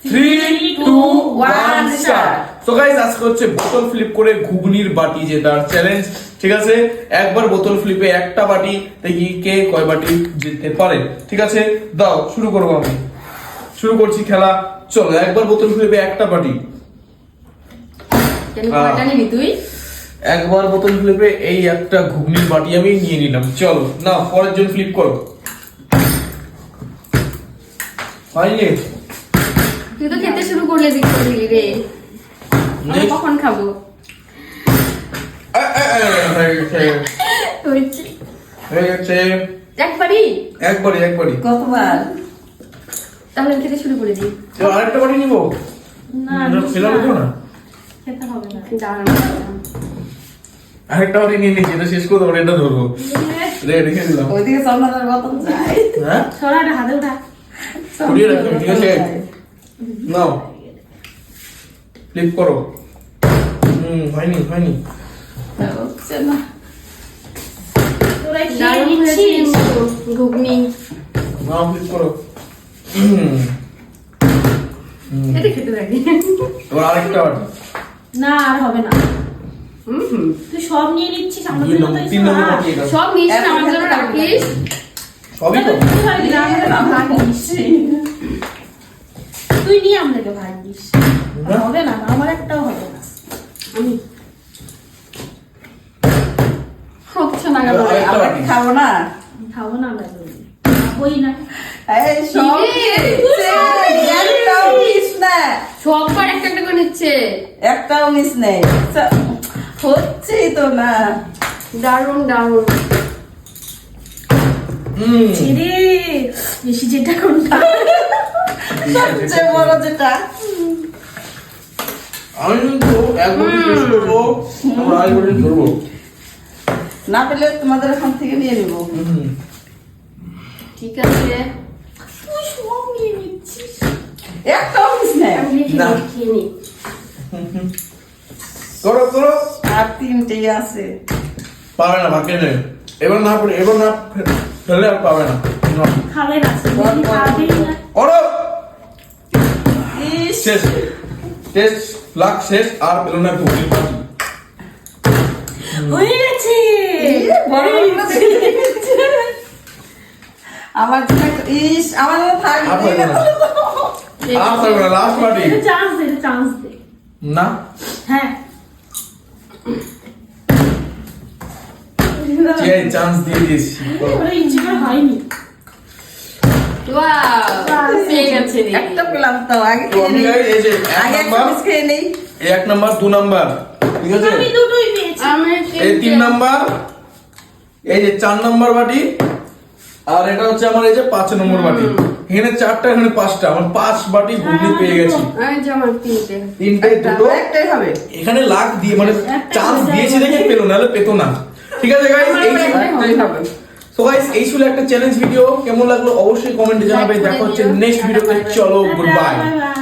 3, 2, 1 start. So guys আজকে হচ্ছে বোতল ফ্লিপ করে ঘুগনির বাটি জেতার চ্যালেঞ্জ। ঠিক আছে, একবার বোতল ফ্লিপে একটা বাটি দেখি কে কয় বাটি জিততে পারে। ঠিক আছে, দাও শুরু করবো। আমি শুরু করছি খেলা। চলো, একবার বোতল ফ্লিপে একটা বাটি। তুই একবার বোতল ফ্লিপে এই একটা ঘুগনির বাটি আমি নিয়ে নিলাম। চলো না, পরের জন ফ্লিপ করো। পাইলে তুই তো খেতে শুরু করলে দিকে দিলি রে। আমি কখন খাবো? হয়ে গেছে। একবারই একবারই কতবার? তাহলে আমি খেতে শুরু করে দিই। তো আরেকটা বাটি নিবো না ফেলাবো তো না, খেতে হবে না। দাঁড়ান আরেকটা বাটি নিয়ে নিচ্ছি, এটা শেষ করতে এটা ধরবো। রেখে দিলাম। ওইদিকে চন্দ্রের বোতল যায়। হ্যাঁ, ছড়াটা হাতে উঠা। সরিয়ে রাখলাম। ঠিক আছে, নাও ফ্লিপ করো। হয়নি হচ্ছে না। তোরা খেয়ে দারুণ হয়েছে নিচ্ছিস? কিন্তু ঘুগনি। নাও ফ্লিপ করো। এটা খেতে থাকি। এবার আরেকটা বাটি। না আর হবে না। হুম তুই সব নিয়ে নিচ্ছিস আমার দুই জন্য নম্বর, তো তিন নম্বর বাটি এটা। সব নিস না, আমার জন্য রাখিস। সবই তো তুই নিয়ে আমাদেরকে ভাগ দিস। না? হবে না, আমার একটাও হবে না। আমি হচ্ছে না কেন? আরেকটা বাটি। খাবো না। খাবো না আমরা তো। খাবোই না। এই সব নিচ্ছে, একটাও মিস না, সববার একটা একটা করে নিচ্ছে। একটাও মিস নেই। হচ্ছেই তো না। দারুণ দারুণ। ছেড়ে বেশি যেটা কোনটা? সবচেয়ে বড় যেটা। আমি কিন্তু এক বাটি শেষ করবো, আমরা আরেক বাটি ধরবো। না পেলে তোমাদের এখান থেকে নিয়ে নিবো। ঠিক আছে, তুই সব নিয়ে নিচ্ছিস। একটাও মিস নেই। আমি লিখে না। লিখিয়ে নিই। করো আর তিনটেই আছে। পাবে না, বাকি নেই। এবার না ফেললে আর পাবে না। নাও। খাবে না, খাবেই না। করো। ইস, শেষ, টেস্ট লাখ শেষ। আর পেলো না ঘুগনির বাটি। হয়ে গেছে। বড় বড়গুলো দেখে নিচ্ছে। আমার জন্য ইস, আমার জন্য থাক। আর পাবে না, আর পাবে না। লাস্ট বাটি। এটা চান্স দে। না, হ্যাঁ। চান্স দিয়ে দিয়েছি। করো। ওরা ইঞ্জিনিয়ার হয়নি। ওয়াও, পেয়ে গেছে রে। একটা পেলাম তো, আগে তো আমি খেয়ে নেই। এই যে এক আগে একটা নাম্বার, মিস খেয়ে নেই। এই 1 নাম্বার 2 নাম্বার, ঠিক আছে, আমি দুটোই পেয়েছি। আমি এই 3 নাম্বার, এই যে 4 নাম্বার বাটি, আর এটা হচ্ছে আমার এই যে 5 নম্বর বাটি। এখানে 4টা, এখানে 5টা, আমার 5 বাটি ঘুগনি পেয়ে গেছি। আমি আমার তিনটে। তিনটে দুটো, একটাই হবে। এখানে লাখ দিয়ে মানে একটা চান্স হয়ে দিয়েছে যাবে। দেখে পেলো, নাহলে পেতো না। ঠিক আছে গাইস, এই ছিল একটাই হবে। সো গাইস, এই ছিল একটা চ্যালেঞ্জ ভিডিও। কেমন লাগলো অবশ্যই কমেন্টে জানাবে। দেখা হচ্ছে নেক্সট ভিডিওতে। চলো, গুড বাই। Bye bye.